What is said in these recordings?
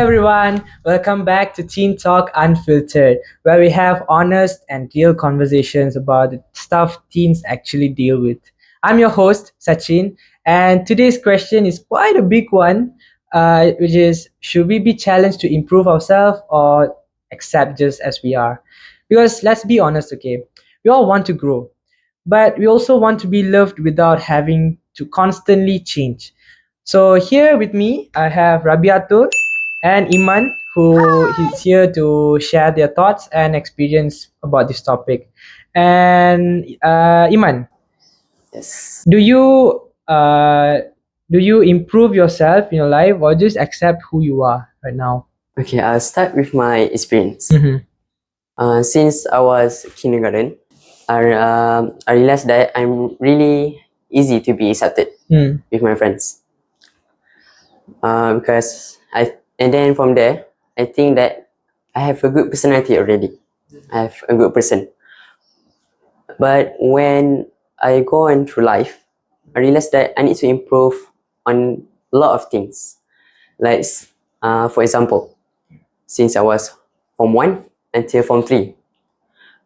everyone, welcome back to Teen Talk Unfiltered, where we have honest and real conversations about the stuff teens actually deal with. I'm your host, Sachin, and today's question is quite a big one, which is should we be challenged to improve ourselves or accept just as we are? Because let's be honest, okay, we all want to grow, but we also want to be loved without having to constantly change. So here with me, I have Rabiatul and Iman, who is here to share their thoughts and experience about this topic. And Iman, Yes. do you improve yourself in your life or just accept who you are right now? Okay, I'll start with my experience. Mm-hmm. Since I was kindergarten, I realized that I'm really easy to be accepted Mm. with my friends. And then from there, I think that I have a good personality already. I have a good person. But when I go on through life, I realized that I need to improve on a lot of things. Like, for example, since I was Form 1 until Form 3,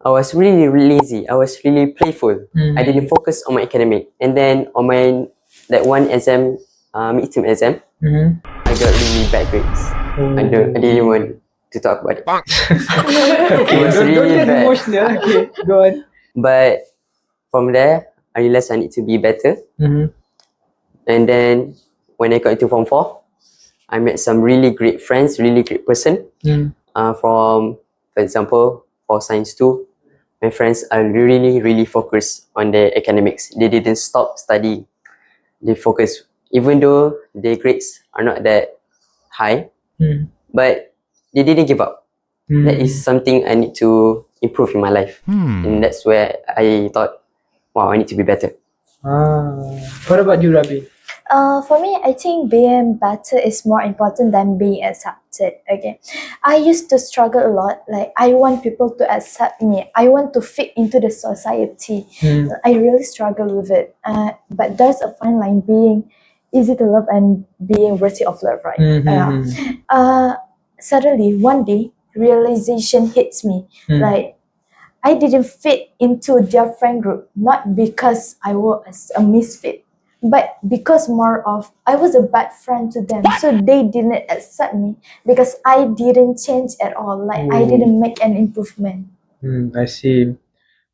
I was really lazy. I was really playful. I didn't focus on my academic. And then on my that one exam, midterm exam, Mm-hmm. I got really bad grades. I didn't want to talk about it. Okay, It was don't really get bad. emotional. Okay, go on. But from there, I realized I need to be better. Mm-hmm. And then when I got into Form 4, I met some really great friends, really great person. Mm. For example, for Science 2, my friends are really focused on their academics. They didn't stop studying. They focus, even though their grades are not that high, Mm. but they didn't give up. That is something I need to improve in my life. And that's where I thought, wow, I need to be better. What about you, Rabi? For me, I think being better is more important than being accepted. Okay, I used to struggle a lot. Like I want people to accept me. I want to fit into the society. Mm. I really struggle with it. But there's a fine line being easy to love and being worthy of love, right? Suddenly one day realization hits me. Mm. Like I didn't fit into their friend group, not because I was a misfit, but because more of I was a bad friend to them. So they didn't accept me because I didn't change at all. Like I didn't make an improvement. I see.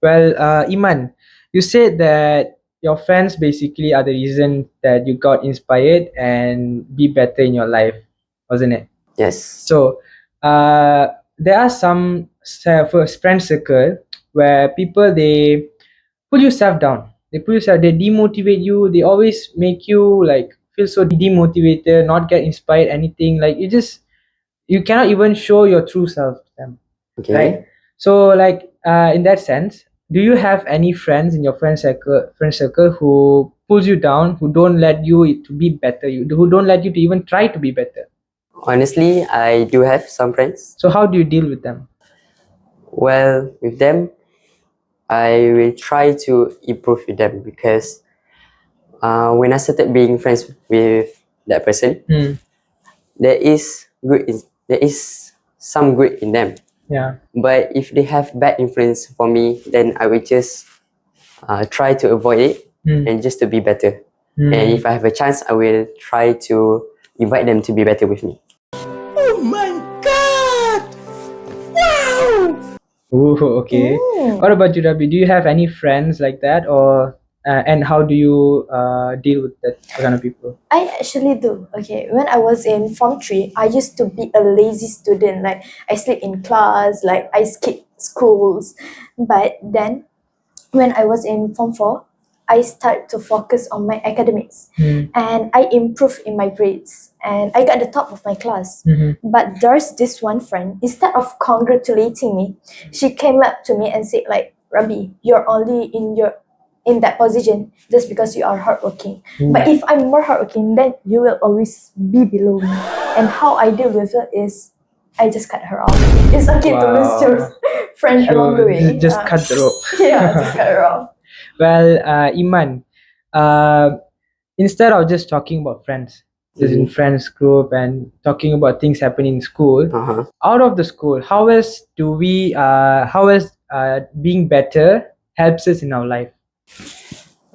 Well, Iman, you said that your friends basically are the reason that you got inspired and be better in your life, wasn't it? Yes. So, there are some first friend circle where people they pull yourself down. They pull yourself. They demotivate you. They always make you like feel so demotivated, not get inspired, anything. Like you cannot even show your true self to them, Okay. right? So, like in that sense, do you have any friends in your friend circle who pulls you down, who don't let you to be better, who don't let you to even try to be better? Honestly, I do have some friends. So how do you deal with them? Well, with them, I will try to improve with them because when I started being friends with that person, Hmm. there is there is some good in them. Yeah. But if they have bad influence for me, then I will just try to avoid it and just to be better. And if I have a chance, I will try to invite them to be better with me. Ooh, okay. What about you, Rabi? Do you have any friends like that, or and how do you deal with that kind of people? I actually do. Okay, when I was in Form 3, I used to be a lazy student. Like I sleep in class, like I skip schools. But then when I was in Form 4, I start to focus on my academics and I improve in my grades and I got the top of my class. But there's this one friend, instead of congratulating me, she came up to me and said like, Rabi, you're only in that position just because you are hardworking. But if I'm more hardworking, then you will always be below me. And how I deal with it is I just cut her off. It's okay to lose your friend along the way. Just cut the rope. Yeah, just cut her off. Well, Iman, instead of just talking about friends, just in friends group and talking about things happening in school. Uh-huh. Out of the school, how else do we how else being better helps us in our life?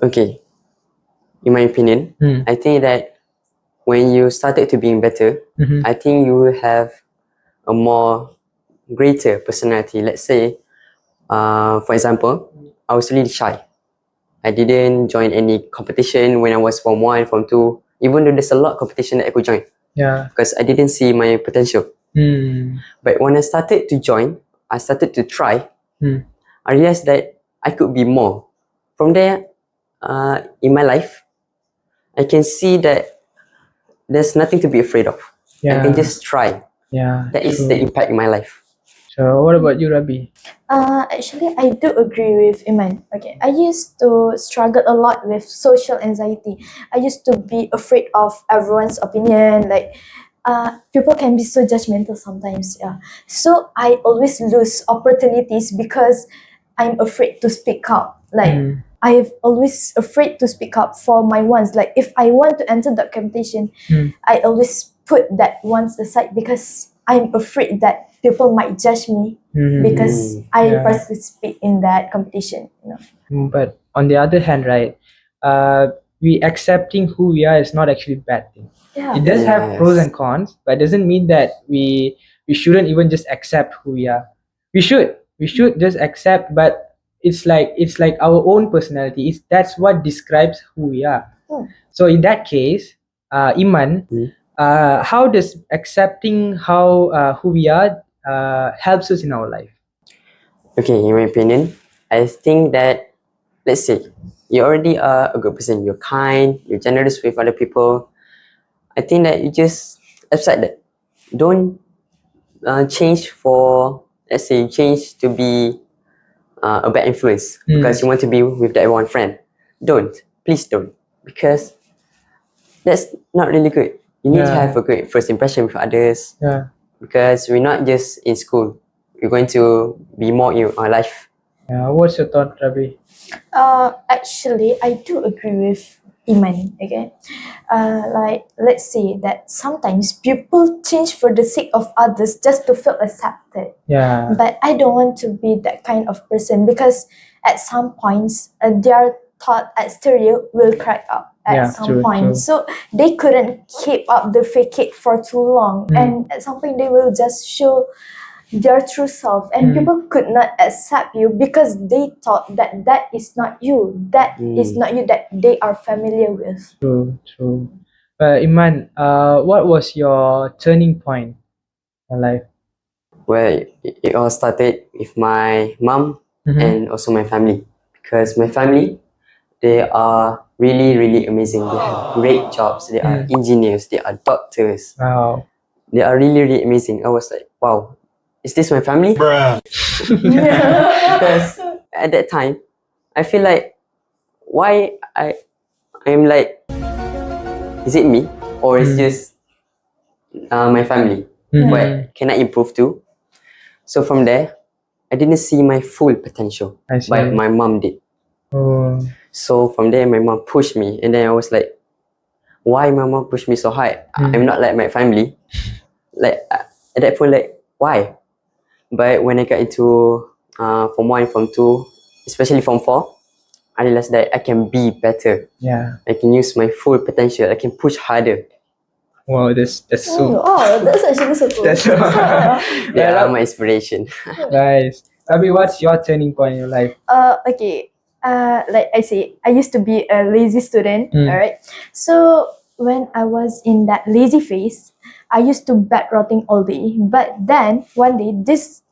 Okay. In my opinion, Hmm. I think that when you started to being better, Mhm. I think you will have a more greater personality. Let's say, for example, I was really shy. I didn't join any competition when I was form 1, form 2, even though there's a lot of competition that I could join Yeah. because I didn't see my potential. Hmm. But when I started to join, I started to try, Hmm. I realized that I could be more. From there, in my life, I can see that there's nothing to be afraid of. I Yeah. can just try. Yeah. That is True. the impact in my life. So what about you, Rabi? Actually, I do agree with Iman. Okay, I used to struggle a lot with social anxiety. I used to be afraid of everyone's opinion. Like, people can be so judgmental sometimes. Yeah, so I always lose opportunities because I'm afraid to speak up. Like, Hmm. I've always afraid to speak up for my ones. Like, if I want to enter the competition, Hmm. I always put that once aside because I'm afraid that people might judge me Hmm. because I Yeah. participate in that competition. You know. But on the other hand, right, we accepting who we are is not actually a bad thing. Yeah. It does have pros Yes. and cons, but it doesn't mean that we shouldn't even just accept who we are. We should just accept, but it's like our own personality. That's what describes who we are. Hmm. So in that case, Iman, Hmm. how does accepting who we are helps us in our life? Okay, in my opinion, I think that, let's say, you already are a good person. You're kind, you're generous with other people. I think that you just accept that. Don't change for, let's say, you change to be a bad influence because you want to be with that one friend. Don't. Please don't. Because that's not really good. You need to Yeah. have a good first impression with others Yeah. because we're not just in school. We're going to be more in our life. Yeah. What's your thought, Rabi? Actually, I do agree with Iman. Okay, like let's say that sometimes people change for the sake of others just to feel accepted. Yeah. But I don't want to be that kind of person because at some points their thought exterior will crack up at Yeah, some true, point. true. So they couldn't keep up the fake it for too long, and at some point they will just show their true self, and people could not accept you because they thought that that is not you, that is not you that they are familiar with. True, true. Iman, what was your turning point in life? Well, it all started with my mom Mhm. and also my family. Because my family, they are really, really amazing. They have great jobs. They are engineers. They are doctors. Wow. They are really, really amazing. I was like, wow, is this my family? Because at that time, I feel like, why I'm like, is it me or is just my family? But can I improve too? So from there, I didn't see my full potential, I see. but my mom did. Oh. So from there, my mom pushed me, and then I was like, why my mom pushed me so hard? I'm not like my family. Like at that point, like why? But when I got into form 1, form 2, especially form 4, I realized that I can be better. Yeah. I can use my full potential. I can push harder. Wow, that's so Oh, that's actually so cool. that's so They Yeah, are my inspiration. nice. Rabi, what's your turning point in your life? Okay. Like I say, I used to be a lazy student. Mm. Alright. So when I was in that lazy phase, I used to bed rotting all day. But then one day, there's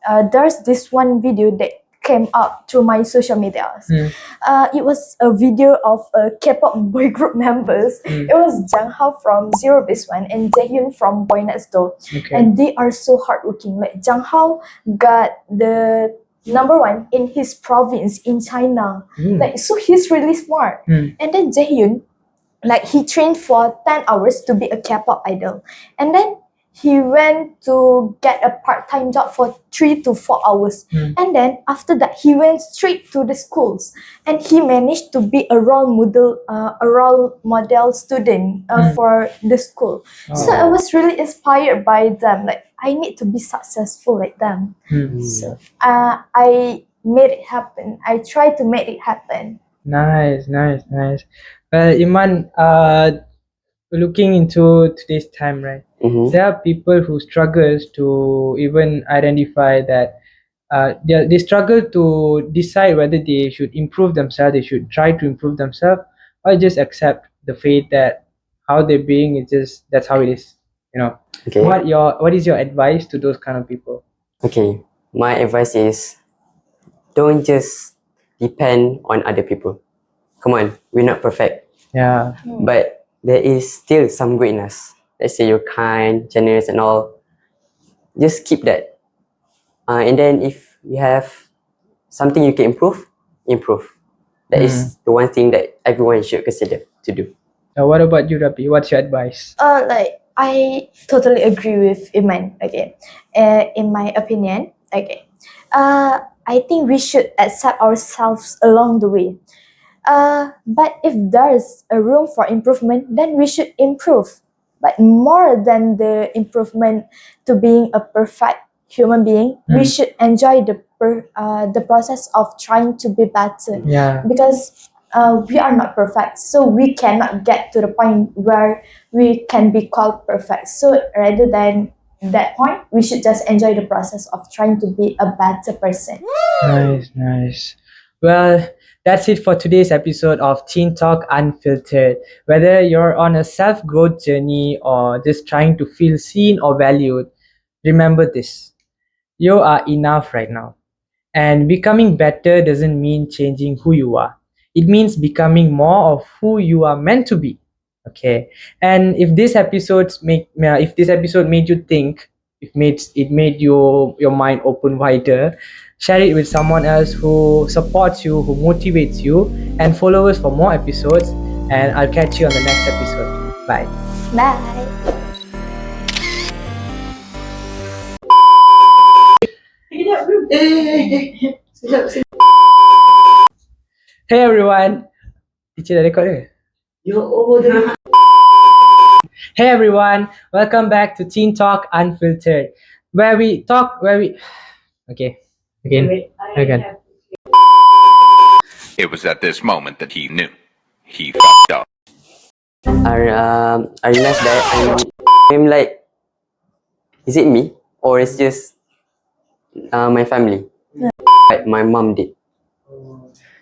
this one video that came up through my social medias. It was a video of a K-pop boy group members. It was Jang Hao from Zero Base One and Jaehyun from Boy Next Door, Okay. and they are so hardworking. Like Jang Hao got the number one in his province in China. Like, so he's really smart. And then Jaehyun, like he trained for 10 hours to be a K-pop idol, and then he went to get a part-time job for 3 to 4 hours. And then after that, he went straight to the schools, and he managed to be a role model student for the school. So I was really inspired by them. Like, I need to be successful like them. So I made it happen. I tried to make it happen. Nice. Well, Iman, looking into today's time, right? Mhm. There are people who struggles to even identify that they struggle to decide whether they should improve themselves, they should try to improve themselves, or just accept the fate that how they're being is just that's how it is. Okay. What is your advice to those kind of people? Okay. My advice is don't just depend on other people. Come on, we're not perfect, Yeah. but there is still some good in us. Let's say you're kind, generous, and all. Just keep that. And then if you have something you can improve. That is the one thing that everyone should consider to do. What about you, Rabi? What's your advice? Like, I totally agree with Iman. Okay, in my opinion, okay, I think we should accept ourselves along the way. But if there's a room for improvement, then we should improve. But more than the improvement to being a perfect human being, we should enjoy the process of trying to be better. Yeah. Because we are not perfect, so we cannot get to the point where we can be called perfect. So rather than that point, we should just enjoy the process of trying to be a better person. Nice. Well, that's it for today's episode of Teen Talk Unfiltered. Whether you're on a self growth journey or just trying to feel seen or valued, remember this: you are enough right now. And becoming better doesn't mean changing who you are, it means becoming more of who you are meant to be. Okay. And if this episode made you think, if made your mind open wider, share it with someone else who supports you, who motivates you, and follow us for more episodes. And I'll catch you on the next episode. Bye. Bye. Hey everyone. Teacher dah record ke? Hey everyone, welcome back to Teen Talk Unfiltered, where we okay, again. It was at this moment that he knew. He fucked up. I realized that I'm like, is it me or it's just my family? Like my mom did.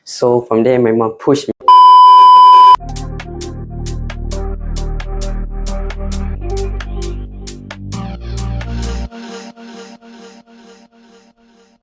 So from there, my mom pushed me.